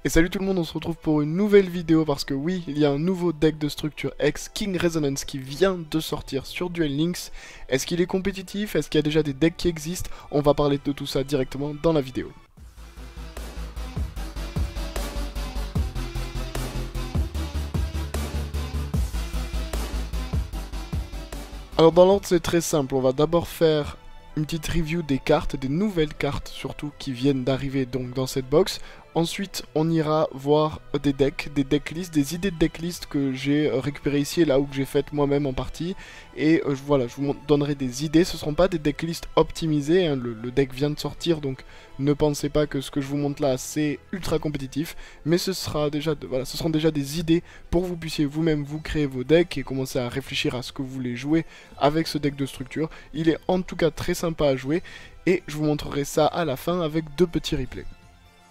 Et salut tout le monde, on se retrouve pour une nouvelle vidéo parce que oui, il y a un nouveau deck de structure X, King Resonance, qui vient de sortir sur Duel Links. Est-ce qu'il est compétitif? Est-ce qu'il y a déjà des decks qui existent? On va parler de tout ça directement dans la vidéo. Alors dans l'ordre c'est très simple, on va d'abord faire une petite review des cartes, des nouvelles cartes surtout qui viennent d'arriver donc dans cette box. Ensuite on ira voir des decklists, des idées de decklist que j'ai récupérées ici et là ou que j'ai faites moi-même en partie. Et voilà, je vous donnerai des idées, ce ne seront pas des decklists optimisés, hein. Le deck vient de sortir donc ne pensez pas que ce que je vous montre là c'est ultra compétitif. Mais ce sera déjà voilà, ce seront déjà des idées pour que vous puissiez vous-même vous créer vos decks et commencer à réfléchir à ce que vous voulez jouer avec ce deck de structure. Il est en tout cas très sympa à jouer et je vous montrerai ça à la fin avec deux petits replays.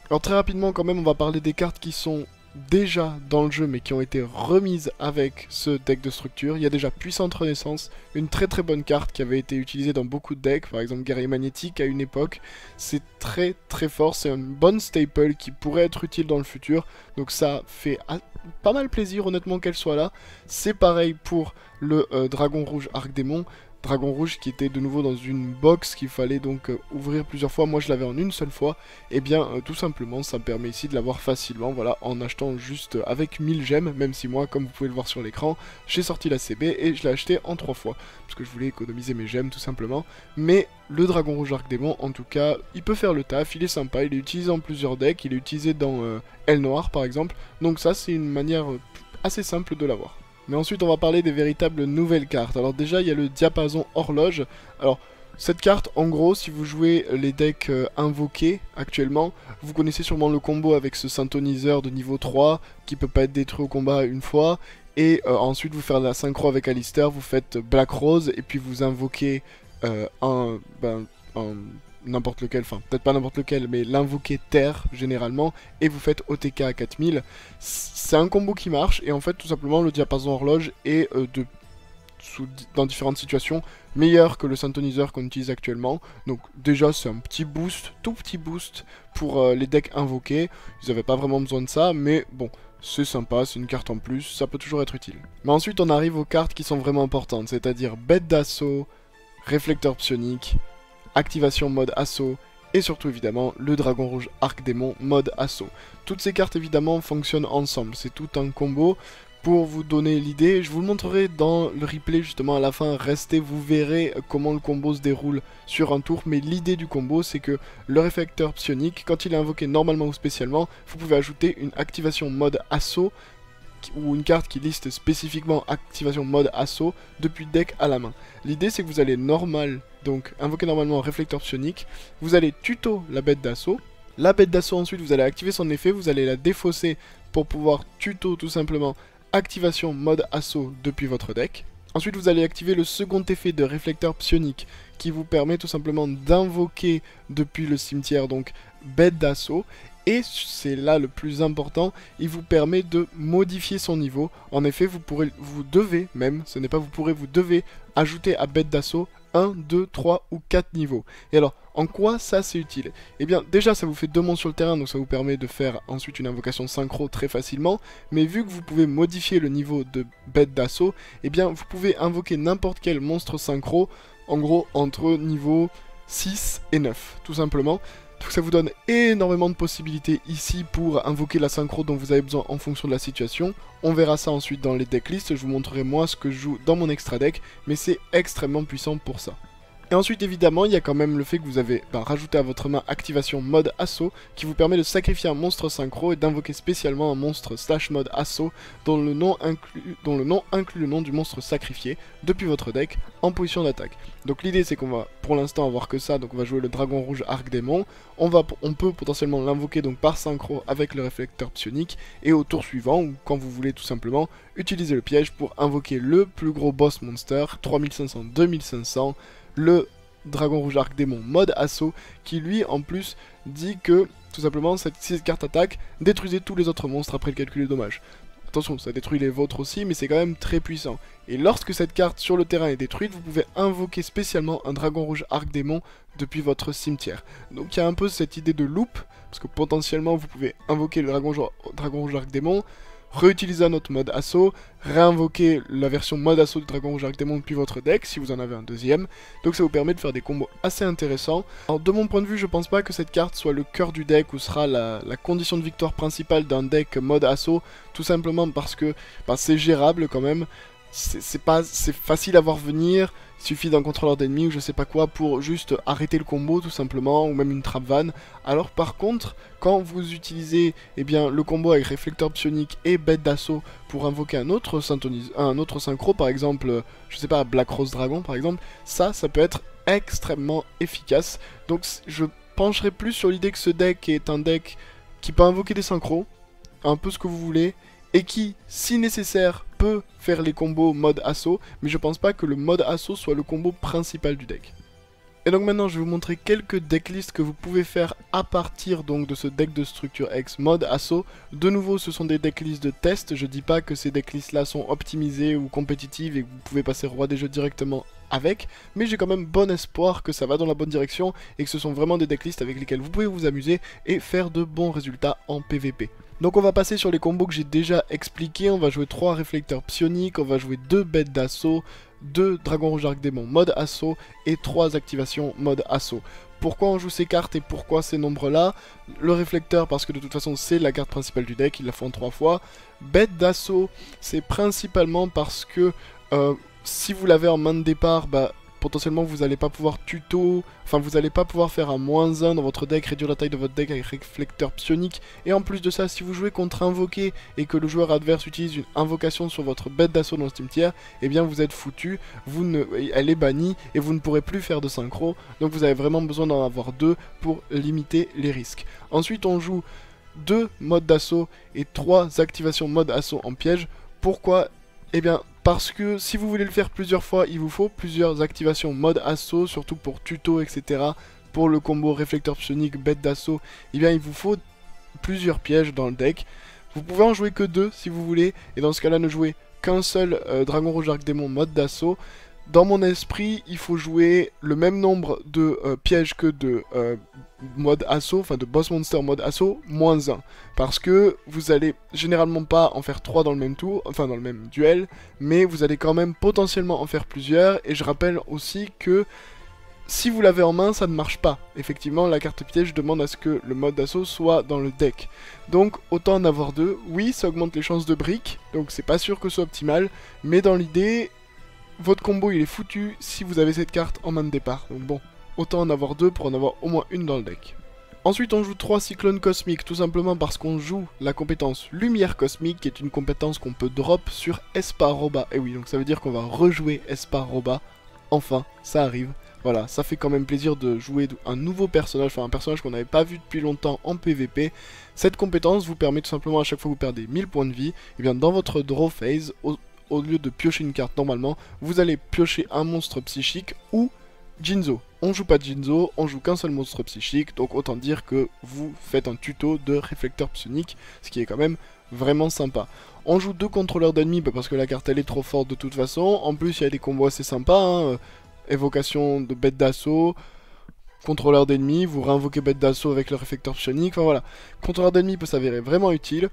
Alors très rapidement quand même on va parler des cartes qui sont déjà dans le jeu mais qui ont été remises avec ce deck de structure. Il y a déjà Puissante Renaissance, une très bonne carte qui avait été utilisée dans beaucoup de decks, par exemple Guerrier Magnétique à une époque. C'est très fort, c'est une bonne staple qui pourrait être utile dans le futur, donc ça fait pas mal plaisir honnêtement qu'elle soit là. C'est pareil pour le Dragon Rouge Arc-Démon. Dragon Rouge qui était de nouveau dans une box qu'il fallait donc ouvrir plusieurs fois. Moi je l'avais en une seule fois. Et bien tout simplement ça me permet ici de l'avoir facilement, voilà, en achetant juste avec 1000 gemmes. Même si moi, comme vous pouvez le voir sur l'écran, j'ai sorti la CB et je l'ai acheté en 3 fois. Parce que je voulais économiser mes gemmes tout simplement. Mais le Dragon Rouge Arc-Démon en tout cas, il peut faire le taf, il est sympa, il est utilisé en plusieurs decks. Il est utilisé dans Aile Noire par exemple. Donc ça c'est une manière assez simple de l'avoir. Mais ensuite on va parler des véritables nouvelles cartes. Alors déjà il y a le Diapason Horloge. Alors cette carte en gros si vous jouez les decks invoqués actuellement, vous connaissez sûrement le combo avec ce synthoniseur de niveau 3 qui peut pas être détruit au combat une fois. Et ensuite vous faites la synchro avec Alistair, vous faites Black Rose et puis vous invoquez un n'importe lequel, enfin peut-être pas n'importe lequel, mais l'invoquer terre généralement, et vous faites OTK à 4000. C'est un combo qui marche, et en fait tout simplement le Diapason Horloge est dans différentes situations meilleur que le synthoniseur qu'on utilise actuellement. Donc déjà c'est un petit boost, tout petit boost pour les decks invoqués. Ils n'avaient pas vraiment besoin de ça, mais bon, c'est sympa, c'est une carte en plus, ça peut toujours être utile. Mais ensuite on arrive aux cartes qui sont vraiment importantes, c'est-à-dire bête d'assaut, réflecteur psionique, activation mode assaut, et surtout évidemment le Dragon Rouge Arc-Démon mode assaut. Toutes ces cartes évidemment fonctionnent ensemble, c'est tout un combo. Pour vous donner l'idée, je vous le montrerai dans le replay justement à la fin, restez, vous verrez comment le combo se déroule sur un tour, mais l'idée du combo c'est que le réflecteur psionique, quand il est invoqué normalement ou spécialement, vous pouvez ajouter une activation mode assaut, ou une carte qui liste spécifiquement activation mode assaut depuis le deck à la main. L'idée c'est que vous allez donc invoquer normalement un réflecteur psionique, vous allez tuto la bête d'assaut. La bête d'assaut ensuite vous allez activer son effet, vous allez la défausser pour pouvoir tuto tout simplement activation mode assaut depuis votre deck. Ensuite vous allez activer le second effet de réflecteur psionique qui vous permet tout simplement d'invoquer depuis le cimetière donc bête d'assaut. Et c'est là le plus important, il vous permet de modifier son niveau. En effet, vous devez même, ce n'est pas vous pourrez, vous devez ajouter à bête d'assaut 1, 2, 3 ou 4 niveaux. Et alors, en quoi ça c'est utile? Eh bien, déjà ça vous fait 2 monstres sur le terrain, donc ça vous permet de faire ensuite une invocation synchro très facilement. Mais vu que vous pouvez modifier le niveau de bête d'assaut, eh bien vous pouvez invoquer n'importe quel monstre synchro, en gros entre niveau 6 et 9, tout simplement. Donc ça vous donne énormément de possibilités ici pour invoquer la synchro dont vous avez besoin en fonction de la situation. On verra ça ensuite dans les decklists, je vous montrerai moi ce que je joue dans mon extra deck, mais c'est extrêmement puissant pour ça. Et ensuite évidemment il y a quand même le fait que vous avez rajouté à votre main activation mode assaut qui vous permet de sacrifier un monstre synchro et d'invoquer spécialement un monstre slash mode assaut dont le nom inclut le nom du monstre sacrifié depuis votre deck en position d'attaque. Donc l'idée c'est qu'on va pour l'instant avoir que ça, donc on va jouer le Dragon Rouge Arc-Démon, on peut potentiellement l'invoquer donc par synchro avec le réflecteur psionique et au tour suivant ou quand vous voulez tout simplement utiliser le piège pour invoquer le plus gros boss monster 3500-2500, le Dragon Rouge Arc-Démon mode assaut qui lui en plus dit que tout simplement si cette carte attaque, détruisez tous les autres monstres après le calcul des dommages. Attention, ça détruit les vôtres aussi, mais c'est quand même très puissant. Et lorsque cette carte sur le terrain est détruite, vous pouvez invoquer spécialement un dragon rouge arc-démon depuis votre cimetière. Donc il y a un peu cette idée de loop, parce que potentiellement vous pouvez invoquer le dragon rouge arc-démon, réutiliser un autre mode assaut, réinvoquer la version mode assaut du dragon rouge arc-démon depuis votre deck, si vous en avez un deuxième. Donc ça vous permet de faire des combos assez intéressants. Alors de mon point de vue, je pense pas que cette carte soit le cœur du deck ou sera la condition de victoire principale d'un deck mode assaut, tout simplement parce que c'est gérable quand même. C'est facile à voir venir, il suffit d'un contrôleur d'ennemis ou je sais pas quoi pour juste arrêter le combo tout simplement, ou même une trap van. Alors par contre, quand vous utilisez le combo avec réflecteur psionique et bête d'assaut pour invoquer un autre synchro, par exemple, je sais pas, Black Rose Dragon par exemple, ça peut être extrêmement efficace. Donc je pencherai plus sur l'idée que ce deck est un deck qui peut invoquer des synchros, un peu ce que vous voulez, et qui, si nécessaire, peut faire les combos mode assaut, mais je pense pas que le mode assaut soit le combo principal du deck. Et donc maintenant je vais vous montrer quelques decklists que vous pouvez faire à partir donc de ce deck de structure X mode assaut. De nouveau ce sont des decklists de test, je dis pas que ces decklists là sont optimisées ou compétitives et que vous pouvez passer roi des jeux directement avec, mais j'ai quand même bon espoir que ça va dans la bonne direction et que ce sont vraiment des decklists avec lesquels vous pouvez vous amuser et faire de bons résultats en PvP. Donc on va passer sur les combos que j'ai déjà expliqués, on va jouer 3 réflecteurs psioniques, on va jouer 2 bêtes d'assaut, 2 dragons rouge arc-démon mode assaut et 3 activations mode assaut. Pourquoi on joue ces cartes et pourquoi ces nombres-là? Le réflecteur parce que de toute façon c'est la carte principale du deck, ils la font 3 fois. Bête d'assaut, c'est principalement parce que si vous l'avez en main de départ, potentiellement vous n'allez pas pouvoir vous n'allez pas pouvoir faire un -1 dans votre deck, réduire la taille de votre deck avec réflecteur psionique. Et en plus de ça, si vous jouez contre invoqué et que le joueur adverse utilise une invocation sur votre bête d'assaut dans le cimetière, eh bien vous êtes foutu, elle est bannie et vous ne pourrez plus faire de synchro. Donc vous avez vraiment besoin d'en avoir 2 pour limiter les risques. Ensuite on joue 2 modes d'assaut et 3 activations mode assaut en piège. Pourquoi? Eh bien, parce que si vous voulez le faire plusieurs fois, il vous faut plusieurs activations mode assaut, surtout pour tuto, etc. Pour le combo réflecteur psionique, bête d'assaut, eh bien, il vous faut plusieurs pièges dans le deck. Vous pouvez en jouer que 2 si vous voulez, et dans ce cas-là, ne jouez qu'un seul dragon rouge arc-démon mode d'assaut. Dans mon esprit, il faut jouer le même nombre de pièges que de mode assaut, enfin de boss monster mode assaut, -1. Parce que vous allez généralement pas en faire 3 dans le même tour, enfin dans le même duel, mais vous allez quand même potentiellement en faire plusieurs. Et je rappelle aussi que si vous l'avez en main, ça ne marche pas. Effectivement, la carte piège demande à ce que le mode d'assaut soit dans le deck. Donc autant en avoir 2. Oui, ça augmente les chances de brick, donc c'est pas sûr que ce soit optimal, mais dans l'idée, votre combo il est foutu si vous avez cette carte en main de départ. Donc bon, autant en avoir 2 pour en avoir au moins une dans le deck. Ensuite on joue 3 cyclones cosmiques, tout simplement parce qu'on joue la compétence lumière cosmique, qui est une compétence qu'on peut drop sur Esparoba. Et oui, donc ça veut dire qu'on va rejouer Esparoba. Enfin, ça arrive. Voilà, ça fait quand même plaisir de jouer un nouveau personnage, enfin un personnage qu'on n'avait pas vu depuis longtemps en PvP. Cette compétence vous permet tout simplement, à chaque fois que vous perdez 1000 points de vie, et bien dans votre draw phase, au lieu de piocher une carte normalement, vous allez piocher un monstre psychique ou Jinzo. On joue pas de Jinzo, on joue qu'un seul monstre psychique, donc autant dire que vous faites un tuto de réflecteur psionique, ce qui est quand même vraiment sympa. On joue 2 contrôleurs d'ennemis parce que la carte elle est trop forte de toute façon. En plus il y a des combos assez sympas, évocation de bête d'assaut, contrôleur d'ennemis, vous réinvoquez bête d'assaut avec le réflecteur psionique, enfin voilà. Contrôleur d'ennemis peut s'avérer vraiment utile.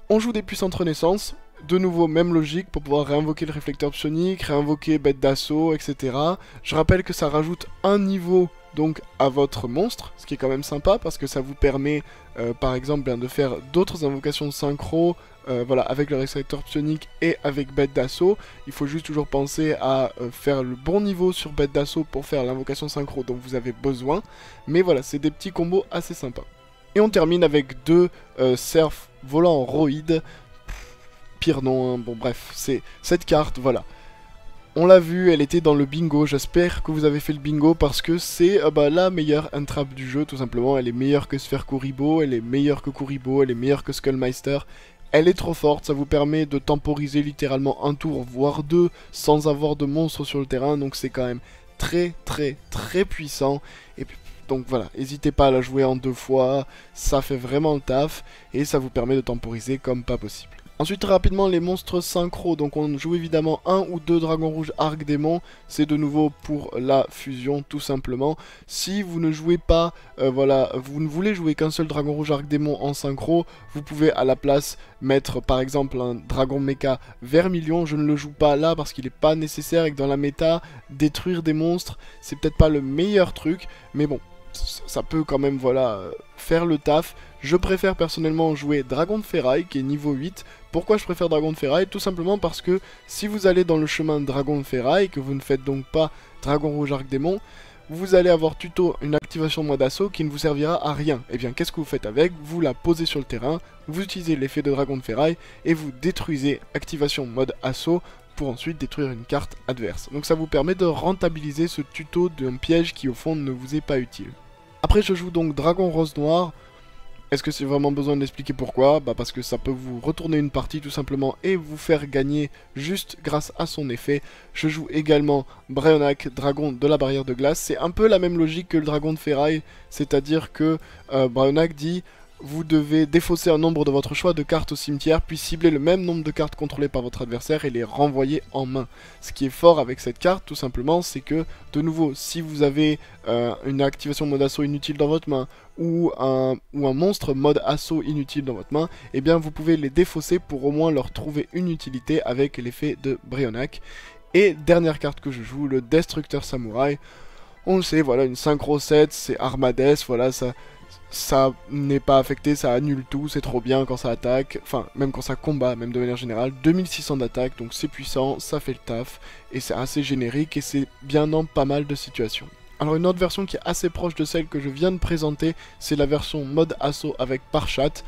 On joue des puissantes renaissance, de nouveau même logique pour pouvoir réinvoquer le réflecteur psionique, réinvoquer bête d'assaut, etc. Je rappelle que ça rajoute un niveau donc à votre monstre, ce qui est quand même sympa parce que ça vous permet par exemple de faire d'autres invocations synchro, voilà, avec le réflecteur psionique et avec bête d'assaut. Il faut juste toujours penser à faire le bon niveau sur bête d'assaut pour faire l'invocation synchro dont vous avez besoin. Mais voilà, c'est des petits combos assez sympas. Et on termine avec 2 surf volants roïdes. Pire nom, hein. Bon bref, c'est cette carte, voilà. On l'a vu, elle était dans le bingo, j'espère que vous avez fait le bingo parce que c'est la meilleure entrap du jeu tout simplement. Elle est meilleure que Sphère Kuribo, elle est meilleure que Kuribo, elle est meilleure que Skullmeister. Elle est trop forte, ça vous permet de temporiser littéralement un tour, voire 2, sans avoir de monstres sur le terrain, donc c'est quand même très puissant. Et puis, donc voilà, n'hésitez pas à la jouer en 2 fois, ça fait vraiment le taf, et ça vous permet de temporiser comme pas possible. Ensuite, très rapidement, les monstres synchro. Donc on joue évidemment un ou deux dragons rouges arc démon. C'est de nouveau pour la fusion, tout simplement. Si vous ne jouez pas, voilà, vous ne voulez jouer qu'un seul dragon rouge arc démon en synchro, vous pouvez à la place mettre par exemple un dragon mecha vermilion. Je ne le joue pas là parce qu'il n'est pas nécessaire et que dans la méta, détruire des monstres, c'est peut-être pas le meilleur truc. Mais bon, ça peut quand même, voilà, faire le taf. Je préfère personnellement jouer Dragon de Ferraille qui est niveau 8. Pourquoi je préfère Dragon de Ferraille? Tout simplement parce que si vous allez dans le chemin de Dragon de Ferraille, que vous ne faites donc pas Dragon Rouge Arc Démon, vous allez avoir tuto une activation mode assaut qui ne vous servira à rien. Et bien qu'est-ce que vous faites avec? Vous la posez sur le terrain, vous utilisez l'effet de Dragon de Ferraille et vous détruisez activation mode assaut pour ensuite détruire une carte adverse. Donc ça vous permet de rentabiliser ce tuto d'un piège qui au fond ne vous est pas utile. Après je joue donc Dragon Rose Noir. Est-ce que c'est vraiment besoin d'expliquer pourquoi? Bah parce que ça peut vous retourner une partie tout simplement et vous faire gagner juste grâce à son effet. Je joue également Brionac, dragon de la barrière de glace. C'est un peu la même logique que le dragon de ferraille, c'est-à-dire que Brionac dit: vous devez défausser un nombre de votre choix de cartes au cimetière, puis cibler le même nombre de cartes contrôlées par votre adversaire et les renvoyer en main. Ce qui est fort avec cette carte, tout simplement, c'est que, de nouveau, si vous avez une activation mode assaut inutile dans votre main, ou un monstre mode assaut inutile dans votre main, eh bien vous pouvez les défausser pour au moins leur trouver une utilité avec l'effet de Brionac. Et dernière carte que je joue, le Destructeur Samouraï. On le sait, voilà, une synchro 7, c'est Armades, voilà, ça n'est pas affecté, ça annule tout, c'est trop bien quand ça attaque, enfin même quand ça combat, même de manière générale. 2600 d'attaque, donc c'est puissant, ça fait le taf, et c'est assez générique, et c'est bien dans pas mal de situations. Alors une autre version qui est assez proche de celle que je viens de présenter, c'est la version mode assaut avec Parchat.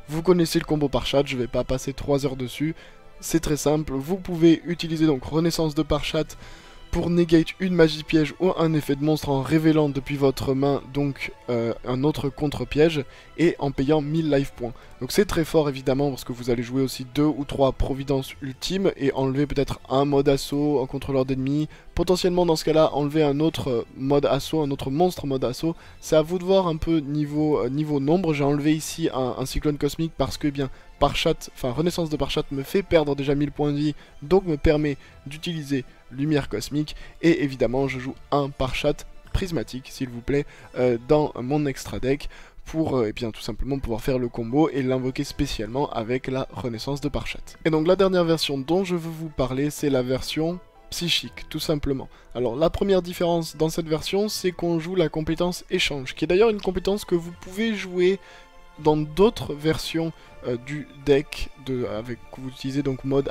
Vous connaissez le combo Parchat, je vais pas passer 3 heures dessus, c'est très simple. Vous pouvez utiliser donc Renaissance de Parchat pour negate une magie piège ou un effet de monstre en révélant depuis votre main donc un autre contre-piège et en payant 1000 life points. Donc c'est très fort évidemment parce que vous allez jouer aussi 2 ou 3 providences ultimes et enlever peut-être un mode assaut en contrôleur d'ennemis. Potentiellement dans ce cas-là enlever un autre mode assaut, un autre monstre mode assaut. C'est à vous de voir un peu niveau nombre. J'ai enlevé ici un cyclone cosmique parce que bien Parchat, enfin Renaissance de Parchat me fait perdre déjà 1000 points de vie, donc me permet d'utiliser Lumière Cosmique, et évidemment je joue un Parchat prismatique s'il vous plaît dans mon extra deck pour et bien tout simplement pouvoir faire le combo et l'invoquer spécialement avec la Renaissance de Parchat. Et donc la dernière version dont je veux vous parler, c'est la version psychique, tout simplement. Alors la première différence dans cette version, c'est qu'on joue la compétence échange, qui est d'ailleurs une compétence que vous pouvez jouer dans d'autres versions du deck que vous utilisez donc mode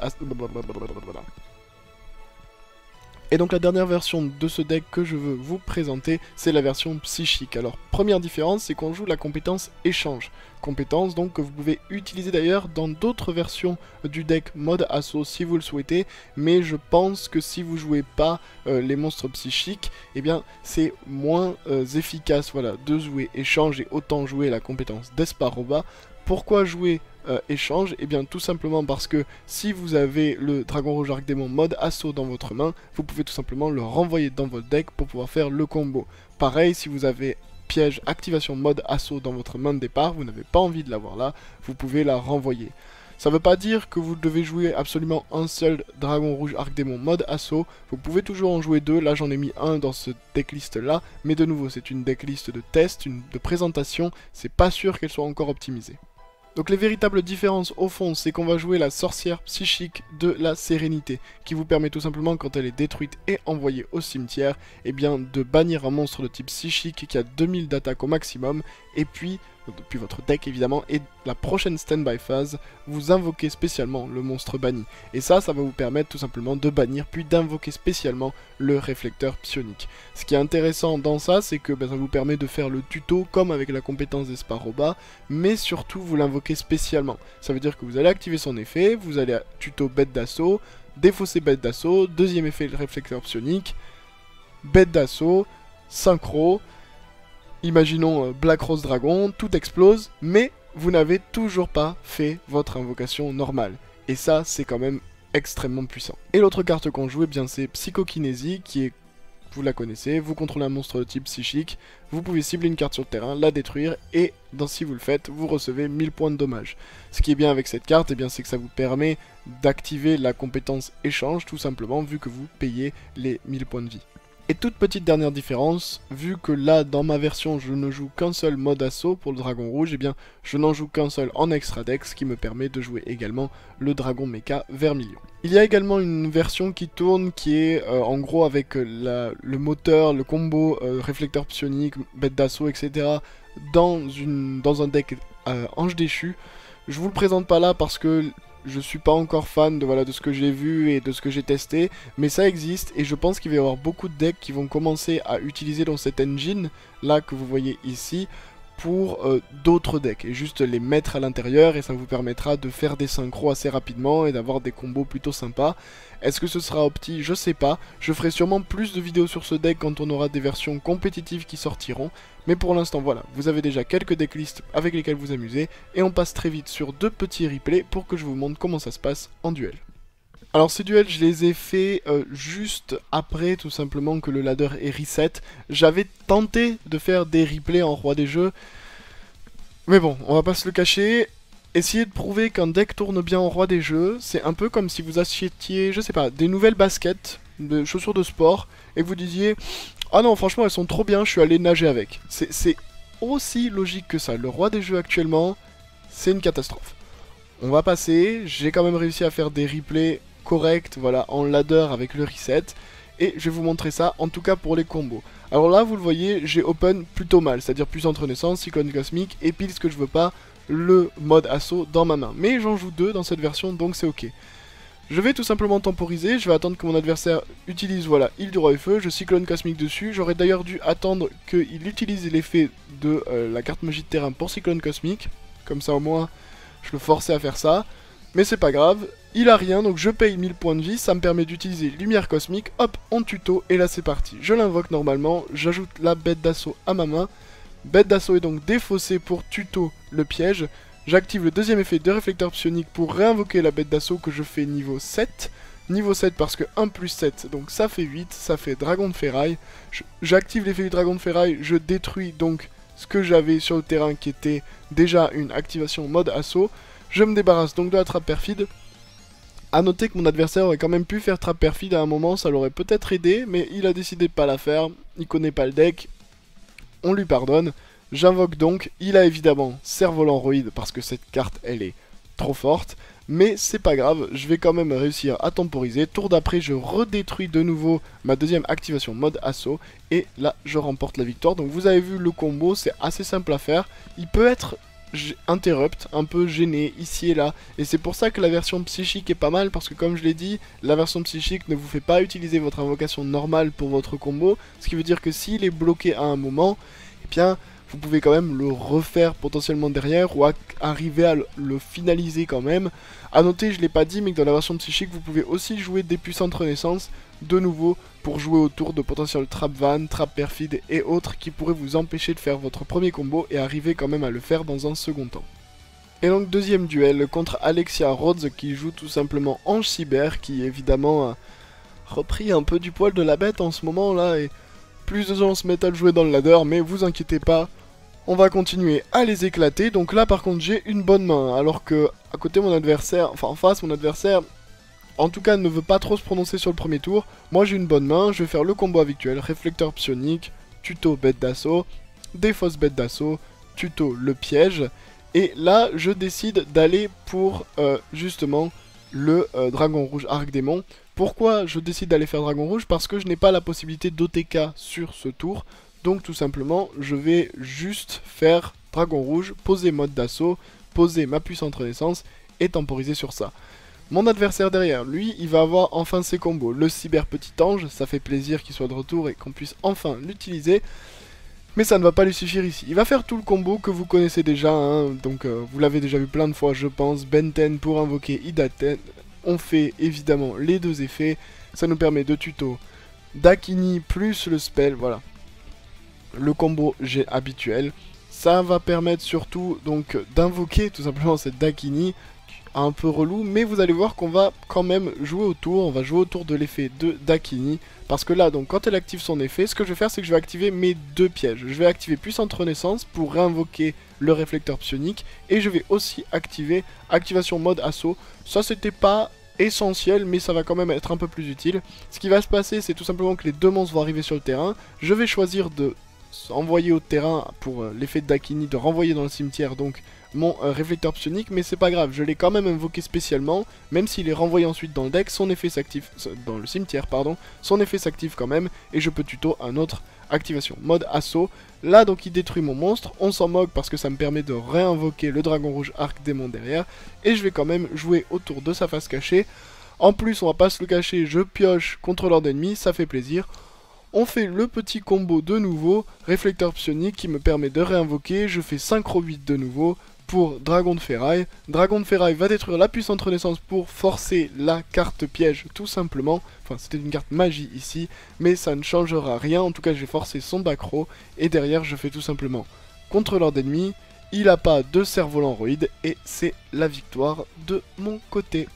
et donc la dernière version de ce deck que je veux vous présenter, c'est la version psychique. Alors première différence, c'est qu'on joue la compétence échange. Compétence donc que vous pouvez utiliser d'ailleurs dans d'autres versions du deck mode assaut si vous le souhaitez, mais je pense que si vous jouez pas les monstres psychiques, eh bien c'est moins efficace, voilà, de jouer échange et autant jouer la compétence d'Esparoba. Pourquoi jouer échange? Et bien tout simplement parce que si vous avez le Dragon Rouge Arc Démon mode assaut dans votre main, vous pouvez tout simplement le renvoyer dans votre deck pour pouvoir faire le combo. Pareil, si vous avez piège activation mode assaut dans votre main de départ, vous n'avez pas envie de l'avoir là, vous pouvez la renvoyer. Ça ne veut pas dire que vous devez jouer absolument un seul Dragon Rouge Arc Démon mode assaut, vous pouvez toujours en jouer deux, là j'en ai mis un dans ce decklist là, mais de nouveau c'est une decklist de test, de présentation, c'est pas sûr qu'elle soit encore optimisée. Donc les véritables différences au fond, c'est qu'on va jouer la sorcière psychique de la sérénité, qui vous permet tout simplement quand elle est détruite et envoyée au cimetière, eh bien de bannir un monstre de type psychique qui a 2000 d'attaque au maximum, et puis, depuis votre deck évidemment, et la prochaine standby phase, vous invoquez spécialement le monstre banni. Et ça va vous permettre tout simplement de bannir, puis d'invoquer spécialement le réflecteur psionique. Ce qui est intéressant dans ça, c'est que ça vous permet de faire le tuto comme avec la compétence d'Esparoba, mais surtout vous l'invoquez spécialement. Ça veut dire que vous allez activer son effet, vous allez tuto bête d'assaut, défausser bête d'assaut, deuxième effet le réflecteur psionique, bête d'assaut, synchro, imaginons Black Rose Dragon, tout explose, mais vous n'avez toujours pas fait votre invocation normale. Et ça, c'est quand même extrêmement puissant. Et l'autre carte qu'on joue, eh bien c'est Psychokinésie, qui est vous la connaissez, vous contrôlez un monstre de type psychique, vous pouvez cibler une carte sur le terrain, la détruire, et si vous le faites, vous recevez 1000 points de dommage. Ce qui est bien avec cette carte, eh bien, c'est que ça vous permet d'activer la compétence échange, tout simplement, vu que vous payez les 1000 points de vie. Et toute petite dernière différence, vu que là, dans ma version, je ne joue qu'un seul mode assaut pour le dragon rouge, eh bien, je n'en joue qu'un seul en extra deck, ce qui me permet de jouer également le dragon mecha Vermilion. Il y a également une version qui tourne, qui est en gros avec le moteur, le combo, réflecteur psionique, bête d'assaut, etc. dans un deck ange déchu. Je vous le présente pas là parce que je suis pas encore fan de ce que j'ai vu et de ce que j'ai testé, mais ça existe et je pense qu'il va y avoir beaucoup de decks qui vont commencer à utiliser dans cette engine là que vous voyez ici pour d'autres decks et juste les mettre à l'intérieur et ça vous permettra de faire des synchros assez rapidement et d'avoir des combos plutôt sympas. Est-ce que ce sera opti? Je sais pas. Je ferai sûrement plus de vidéos sur ce deck quand on aura des versions compétitives qui sortiront. Mais pour l'instant, voilà, vous avez déjà quelques decklists avec lesquels vous amuser. Et on passe très vite sur deux petits replays pour que je vous montre comment ça se passe en duel. Alors ces duels, je les ai fait juste après tout simplement que le ladder est reset. J'avais tenté de faire des replays en roi des jeux. Mais bon, on va pas se le cacher. Essayer de prouver qu'un deck tourne bien en roi des jeux, c'est un peu comme si vous achetiez, je sais pas, des nouvelles baskets, de chaussures de sport, et vous disiez « Ah non, franchement, elles sont trop bien, je suis allé nager avec. » C'est aussi logique que ça. Le roi des jeux actuellement, c'est une catastrophe. On va passer, j'ai quand même réussi à faire des replays corrects, voilà, en ladder avec le reset, et je vais vous montrer ça, en tout cas pour les combos. Alors là, vous le voyez, j'ai open plutôt mal, c'est-à-dire puissante renaissance, cyclone cosmique, et pile ce que je veux pas, le mode assaut dans ma main. Mais j'en joue deux dans cette version, donc c'est ok. Je vais tout simplement temporiser, je vais attendre que mon adversaire utilise, voilà, île du roi et feu, je cyclone cosmique dessus. J'aurais d'ailleurs dû attendre qu'il utilise l'effet de la carte magie de terrain pour cyclone cosmique. Comme ça au moins, je le forçais à faire ça. Mais c'est pas grave, il a rien, donc je paye 1000 points de vie, ça me permet d'utiliser lumière cosmique, hop, on tuto, et là c'est parti. Je l'invoque normalement, j'ajoute la bête d'assaut à ma main. Bête d'assaut est donc défaussée pour tuto le piège. J'active le deuxième effet de réflecteur psionique pour réinvoquer la bête d'assaut que je fais niveau 7. Niveau 7 parce que 1 plus 7, donc ça fait 8, ça fait dragon de ferraille. J'active l'effet du dragon de ferraille, je détruis donc ce que j'avais sur le terrain qui était déjà une activation mode assaut. Je me débarrasse donc de la trappe perfide. A noter que mon adversaire aurait quand même pu faire trappe perfide à un moment, ça l'aurait peut-être aidé, mais il a décidé de pas la faire, il connaît pas le deck. On lui pardonne, j'invoque donc, il a évidemment Cerf-Volant Roïd parce que cette carte elle est trop forte, mais c'est pas grave, je vais quand même réussir à temporiser. Tour d'après, je redétruis de nouveau ma deuxième activation mode assaut, et là je remporte la victoire. Donc vous avez vu le combo, c'est assez simple à faire, il peut être interrupt, un peu gêné ici et là, et c'est pour ça que la version psychique est pas mal, parce que comme je l'ai dit, la version psychique ne vous fait pas utiliser votre invocation normale pour votre combo, ce qui veut dire que s'il est bloqué à un moment, eh bien vous pouvez quand même le refaire potentiellement derrière, ou arriver à le finaliser quand même. A noter, je l'ai pas dit, mais que dans la version psychique, vous pouvez aussi jouer des puissantes renaissances, de nouveau, pour jouer autour de potentiels trap van, trap perfide et autres qui pourraient vous empêcher de faire votre premier combo et arriver quand même à le faire dans un second temps. Et donc deuxième duel contre Alexia Rhodes qui joue tout simplement Ange Cyber, qui évidemment a repris un peu du poil de la bête en ce moment là, et plus de gens se mettent à le jouer dans le ladder, mais vous inquiétez pas, on va continuer à les éclater. Donc là par contre j'ai une bonne main, alors que à côté mon adversaire, enfin en face mon adversaire, en tout cas ne veut pas trop se prononcer sur le premier tour. Moi j'ai une bonne main, je vais faire le combo habituel, réflecteur psionique, tuto bête d'assaut, défausse bête d'assaut, tuto le piège. Et là je décide d'aller pour justement le dragon rouge arc démon. Pourquoi je décide d'aller faire dragon rouge? Parce que je n'ai pas la possibilité d'OTK sur ce tour. Donc tout simplement je vais juste faire dragon rouge, poser mode d'assaut, poser ma puissante renaissance et temporiser sur ça. Mon adversaire derrière, lui, il va avoir enfin ses combos. Le cyber petit ange, ça fait plaisir qu'il soit de retour et qu'on puisse enfin l'utiliser. Mais ça ne va pas lui suffire ici. Il va faire tout le combo que vous connaissez déjà, hein, donc vous l'avez déjà vu plein de fois je pense. Benten pour invoquer Idaten. On fait évidemment les deux effets. Ça nous permet de tuto Dakini plus le spell, voilà. Le combo G habituel. Ça va permettre surtout donc d'invoquer tout simplement cette Dakini. un peu relou, mais vous allez voir qu'on va quand même jouer autour, on va jouer autour de l'effet de Dakini, parce que là, donc, quand elle active son effet, ce que je vais faire, c'est que je vais activer mes deux pièges. Je vais activer Puissante Renaissance pour réinvoquer le réflecteur psionique, et je vais aussi activer Activation Mode Assaut. Ça, c'était pas essentiel, mais ça va quand même être un peu plus utile. Ce qui va se passer, c'est tout simplement que les deux monstres vont arriver sur le terrain, je vais choisir de envoyer au terrain pour l'effet de Dakini, de renvoyer dans le cimetière donc mon réflecteur psionique, mais c'est pas grave, je l'ai quand même invoqué spécialement, même s'il est renvoyé ensuite dans le deck, son effet s'active, dans le cimetière pardon, son effet s'active quand même, et je peux tuto un autre activation, mode assaut. Là donc il détruit mon monstre, on s'en moque parce que ça me permet de réinvoquer le dragon rouge arc démon derrière, et je vais quand même jouer autour de sa face cachée. En plus on va pas se le cacher, je pioche contre l'ordre ennemi, ça fait plaisir. On fait le petit combo de nouveau, réflecteur psionique qui me permet de réinvoquer, je fais synchro 8 de nouveau pour Dragon de Ferraille. Dragon de Ferraille va détruire la puissante renaissance pour forcer la carte piège tout simplement. Enfin c'était une carte magie ici, mais ça ne changera rien, en tout cas j'ai forcé son backrow et derrière je fais tout simplement contre l'ordre ennemi. Il n'a pas de cerf-volant roïde et c'est la victoire de mon côté.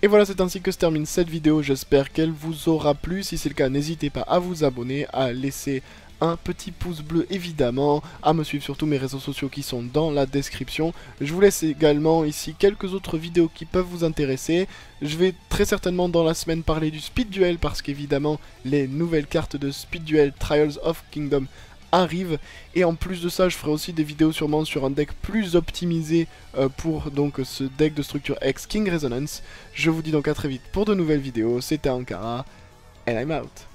Et voilà, c'est ainsi que se termine cette vidéo, j'espère qu'elle vous aura plu. Si c'est le cas, n'hésitez pas à vous abonner, à laisser un petit pouce bleu évidemment, à me suivre sur tous mes réseaux sociaux qui sont dans la description. Je vous laisse également ici quelques autres vidéos qui peuvent vous intéresser. Je vais très certainement dans la semaine parler du Speed Duel parce qu'évidemment les nouvelles cartes de Speed Duel Trials of Kingdom arrive, et en plus de ça je ferai aussi des vidéos sûrement sur un deck plus optimisé pour donc ce deck de structure X King Resonance. Je vous dis donc à très vite pour de nouvelles vidéos, c'était Ankara and I'm out.